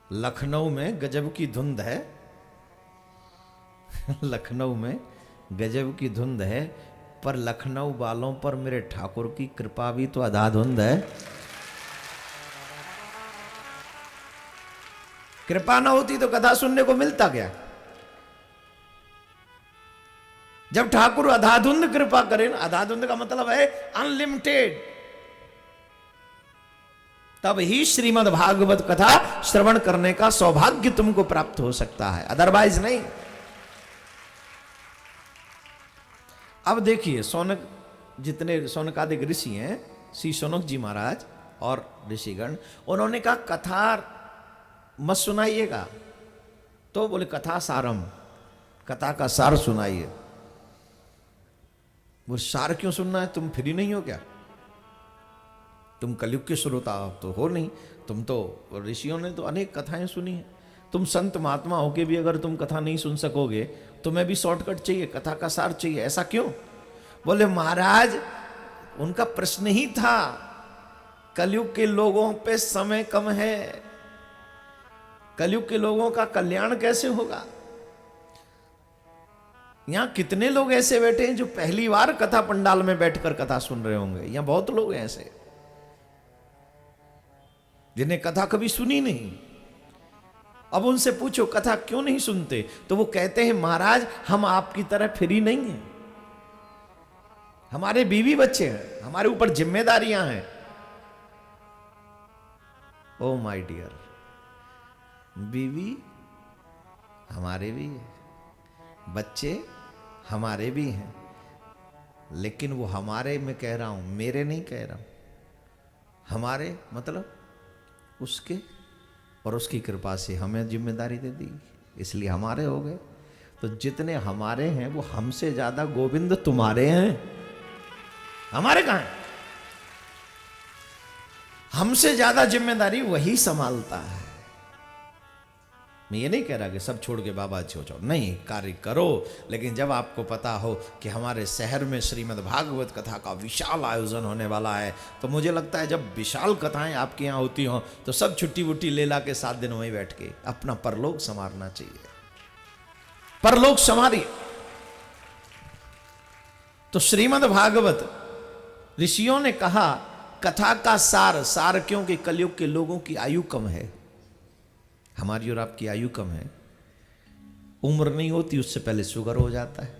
लखनऊ में गजब की धुंध है। लखनऊ में गजब की धुंध है, पर लखनऊ वालों पर मेरे ठाकुर की कृपा भी तो अधाधुंध है। कृपा ना होती तो कथा सुनने को मिलता क्या? जब ठाकुर अधाधुंध कृपा करें, अधाधुंध का मतलब है अनलिमिटेड, तब ही श्रीमद् भागवत कथा श्रवण करने का सौभाग्य तुमको प्राप्त हो सकता है, अदरवाइज नहीं। अब देखिए, सौनक जितने सौनकादिक ऋषि हैं, श्री सौनक जी महाराज और ऋषिगण, उन्होंने कहा कथा मत सुनाइएगा। तो बोले कथा सारम, कथा का सार सुनाइए। वो सार क्यों सुनना है? तुम फ्री नहीं हो क्या? तुम कलयुग के श्रोता तो हो नहीं, तुम तो ऋषियों ने तो अनेक कथाएं सुनी हैं। तुम संत महात्मा होके भी अगर तुम कथा नहीं सुन सकोगे, तुम्हें भी शॉर्टकट चाहिए, कथा का सार चाहिए, ऐसा क्यों? बोले महाराज, उनका प्रश्न ही था, कलयुग के लोगों पे समय कम है, कलयुग के लोगों का कल्याण कैसे होगा? यहां कितने लोग ऐसे बैठे हैं जो पहली बार कथा पंडाल में बैठकर कथा सुन रहे होंगे। यहां बहुत लोग हैं ऐसे जिन्हें कथा कभी सुनी नहीं। अब उनसे पूछो कथा क्यों नहीं सुनते, तो वो कहते हैं महाराज हम आपकी तरह फ्री नहीं हैं, हमारे बीवी बच्चे हैं, हमारे ऊपर जिम्मेदारियां हैं। ओ माय डियर, बीवी हमारे भी है, बच्चे हमारे भी हैं, लेकिन वो हमारे में कह रहा हूं, मेरे नहीं कह रहा हूं। हमारे मतलब उसके और उसकी कृपा से हमें जिम्मेदारी दे दी, इसलिए हमारे हो गए। तो जितने हमारे हैं वो हमसे ज्यादा गोविंद तुम्हारे हैं, हमारे कहां हैं? हमसे ज्यादा जिम्मेदारी वही संभालता है। मैं ये नहीं कह रहा कि सब छोड़ के बाबा अच्छे हो जाओ, नहीं, कार्य करो, लेकिन जब आपको पता हो कि हमारे शहर में श्रीमद् भागवत कथा का विशाल आयोजन होने वाला है, तो मुझे लगता है जब विशाल कथाएं आपके यहाँ होती हों तो सब छुट्टी वुट्टी ले ला के 7 दिन वहीं बैठ के अपना परलोक संवारना चाहिए। परलोक संवारिए। तो श्रीमद् भागवत ऋषियों ने कहा कथा का सार, सार क्योंकि कलयुग के लोगों की आयु कम है, हमारी और आपकी आयु कम है, उम्र नहीं होती उससे पहले शुगर हो जाता है,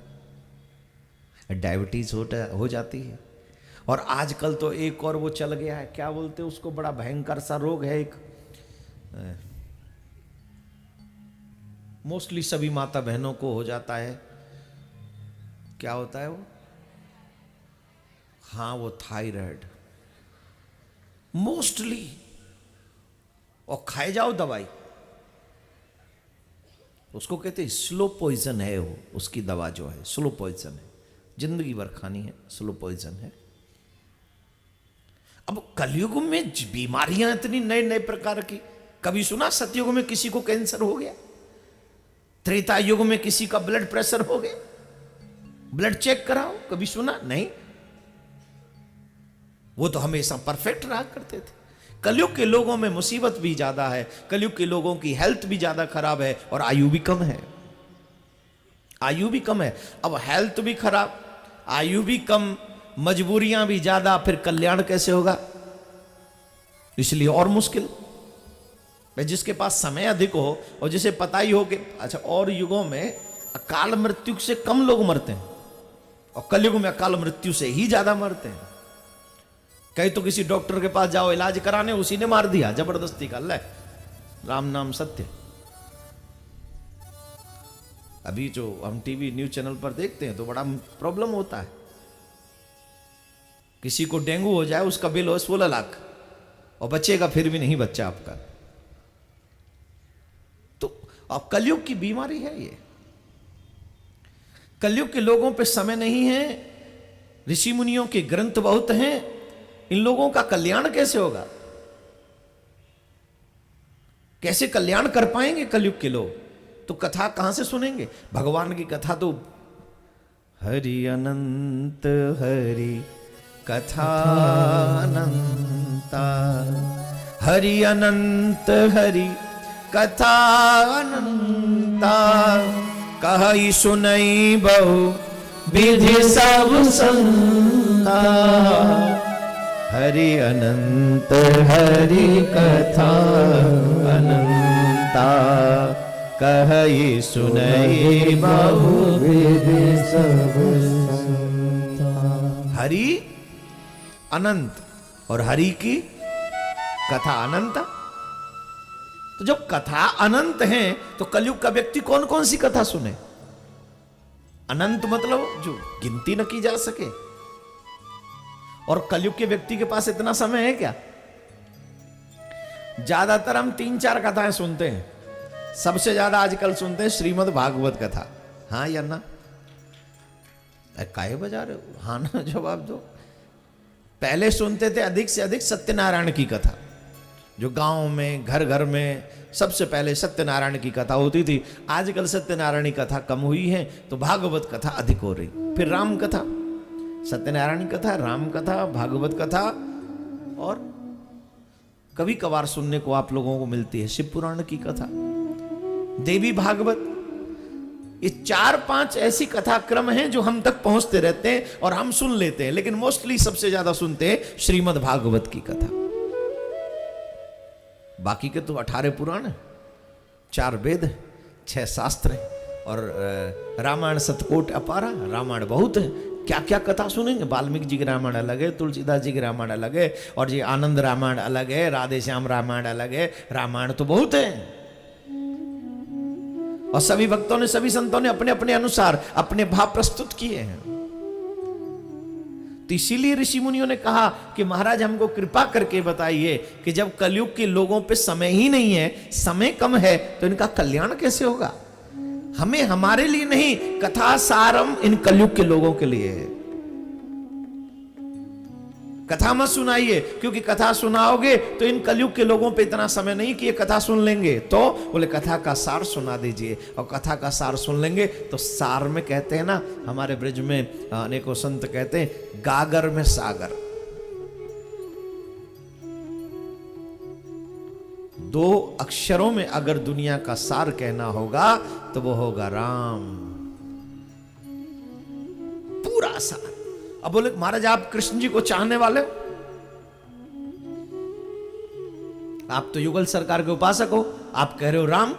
डायबिटीज हो जाती है, और आजकल तो एक और वो चल गया है, क्या बोलते हैं उसको, बड़ा भयंकर सा रोग है एक, मोस्टली सभी माता बहनों को हो जाता है, क्या होता है वो? हाँ, वो थायराइड मोस्टली, और खाए जाओ दवाई, उसको कहते हैं स्लो पॉइजन है वो, उसकी दवा जो है स्लो पॉइजन है, जिंदगी भर खानी है, स्लो पॉइजन है। अब कलयुग में बीमारियां इतनी नए नए प्रकार की, कभी सुना सतयुग में किसी को कैंसर हो गया? त्रेता युग में किसी का ब्लड प्रेशर हो गया? ब्लड चेक कराओ, कभी सुना? नहीं, वो तो हमेशा परफेक्ट रहा करते थे। कलयुग के लोगों में मुसीबत भी ज्यादा है, कलयुग के लोगों की हेल्थ भी ज्यादा खराब है, और आयु भी कम है, आयु भी कम है। अब हेल्थ भी खराब, आयु भी कम, मजबूरियां भी ज्यादा, फिर कल्याण कैसे होगा? इसलिए और मुश्किल। जिसके पास समय अधिक हो और जिसे पता ही हो कि अच्छा, और युगों में अकाल मृत्यु से कम लोग मरते हैं, और कलयुग में अकाल मृत्यु से ही ज्यादा मरते हैं। कहीं तो किसी डॉक्टर के पास जाओ इलाज कराने, उसी ने मार दिया जबरदस्ती का, ले राम नाम सत्य। अभी जो हम टीवी न्यूज चैनल पर देखते हैं तो बड़ा प्रॉब्लम होता है, किसी को डेंगू हो जाए, उसका बिल हो 16 लाख, और बचेगा फिर भी नहीं बच्चा आपका। तो अब कलयुग की बीमारी है ये, कलयुग के लोगों पे समय नहीं है, ऋषि मुनियों के ग्रंथ बहुत हैं, इन लोगों का कल्याण कैसे होगा? कैसे कल्याण कर पाएंगे कलयुग के लोग? तो कथा कहां से सुनेंगे? भगवान की कथा तो हरि अनंत हरि कथा अनंता, हरि अनंत हरि कथा अनंता, कहई सुनई बहु विधि सब संता। हरि अनंत हरि कथा अनंता, कहई सुनई बहु विधि सब संता। हरि अनंत और हरि की कथा अनंत। तो जब कथा अनंत है तो कलयुग का व्यक्ति कौन कौन सी कथा सुने? अनंत मतलब जो गिनती न की जा सके। और कलयुग के व्यक्ति के पास इतना समय है क्या? ज्यादातर हम 3-4 कथाएं सुनते हैं। सबसे ज्यादा आजकल सुनते हैं श्रीमद् भागवत कथा। हाँ या ना? काहे बजा रहे हो? हाँ ना जवाब दो। पहले सुनते थे अधिक से अधिक सत्यनारायण की कथा, जो गांव में घर घर में सबसे पहले सत्यनारायण की कथा होती थी। आजकल सत्यनारायण की कथा कम हुई है तो भागवत कथा अधिक हो रही। फिर राम कथा, सत्यनारायण की कथा, राम कथा, भागवत कथा, और कभी कभार सुनने को आप लोगों को मिलती है शिव पुराण की कथा, देवी भागवत। ये 4-5 ऐसी कथा क्रम हैं जो हम तक पहुंचते रहते हैं और हम सुन लेते हैं, लेकिन मोस्टली सबसे ज्यादा सुनते हैं श्रीमद् भागवत की कथा। बाकी के तो 18 पुराण है, 4 वेद, 6 शास्त्र हैं, और रामायण सतकोट अपारा, रामायण बहुत है। क्या क्या कथा सुनेंगे? वाल्मीकि जी की रामायण अलग है, तुलसीदास जी की रामायण अलग है, और जी आनंद रामायण अलग है, राधे श्याम रामायण अलग है। रामायण तो बहुत है, और सभी भक्तों ने, सभी संतों ने अपने अपने अनुसार अपने भाव प्रस्तुत किए हैं। तो इसीलिए ऋषि मुनियों ने कहा कि महाराज हमको कृपा करके बताइए कि जब कलयुग के लोगों पे समय ही नहीं है, समय कम है, तो इनका कल्याण कैसे होगा? हमें हमारे लिए नहीं, कथा सारम इन कलयुग के लोगों के लिए है। कथा मत सुनाइए, क्योंकि कथा सुनाओगे तो इन कलयुग के लोगों पे इतना समय नहीं कि ये कथा सुन लेंगे। तो बोले कथा का सार सुना दीजिए, और कथा का सार सुन लेंगे तो सार में कहते हैं ना, हमारे ब्रज में अनेकों संत कहते हैं गागर में सागर। 2 अक्षरों में अगर दुनिया का सार कहना होगा तो वो होगा राम, पूरा सार। अब बोले महाराज आप कृष्ण जी को चाहने वाले हो, आप तो युगल सरकार के उपासक हो, आप कह रहे हो राम,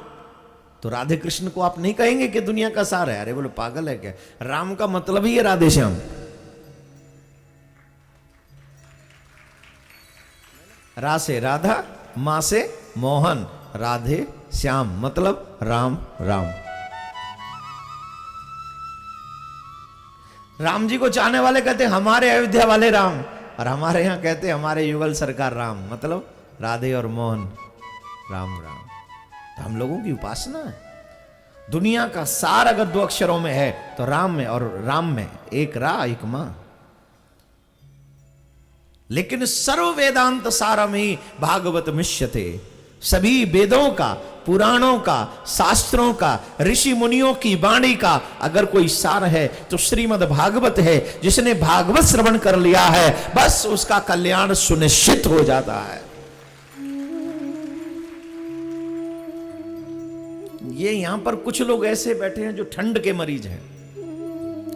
तो राधे कृष्ण को आप नहीं कहेंगे कि दुनिया का सार है? अरे बोले पागल है क्या? राम का मतलब ही है राधे श्याम। रा से राधा, मां से मोहन, राधे श्याम मतलब राम राम। राम जी को चाहने वाले कहते हमारे अयोध्या वाले राम, और हमारे यहां कहते हमारे युगल सरकार राम, मतलब राधे और मोहन राम राम। तो हम लोगों की उपासना है। दुनिया का सार अगर 2 अक्षरों में है तो राम में, और राम में एक रा एक मां। लेकिन सर्व वेदांत सारम ही भागवत मिष्यते। सभी वेदों का, पुराणों का, शास्त्रों का, ऋषि मुनियों की वाणी का अगर कोई सार है तो श्रीमद् भागवत है। जिसने भागवत श्रवण कर लिया है बस उसका कल्याण सुनिश्चित हो जाता है। ये यहां पर कुछ लोग ऐसे बैठे हैं जो ठंड के मरीज हैं,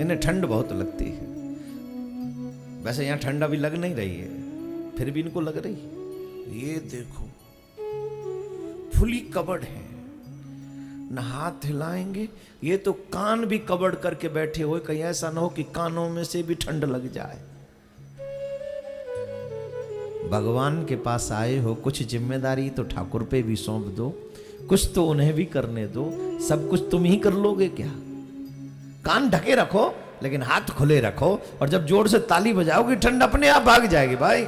इन्हें ठंड बहुत लगती है। वैसे यहां ठंड अभी लग नहीं रही है, फिर भी इनको लग रही है। ये देखो फुली कवर्ड है, न हाथ हिलाएंगे। ये तो कान भी कवर्ड करके बैठे हुए, कहीं ऐसा ना हो कि कानों में से भी ठंड लग जाए। भगवान के पास आए हो, कुछ जिम्मेदारी तो ठाकुर पे भी सौंप दो, कुछ तो उन्हें भी करने दो। सब कुछ तुम ही कर लोगे क्या? कान ढके रखो लेकिन हाथ खुले रखो, और जब जोर से ताली बजाओगे ठंड अपने आप भाग जाएगी भाई।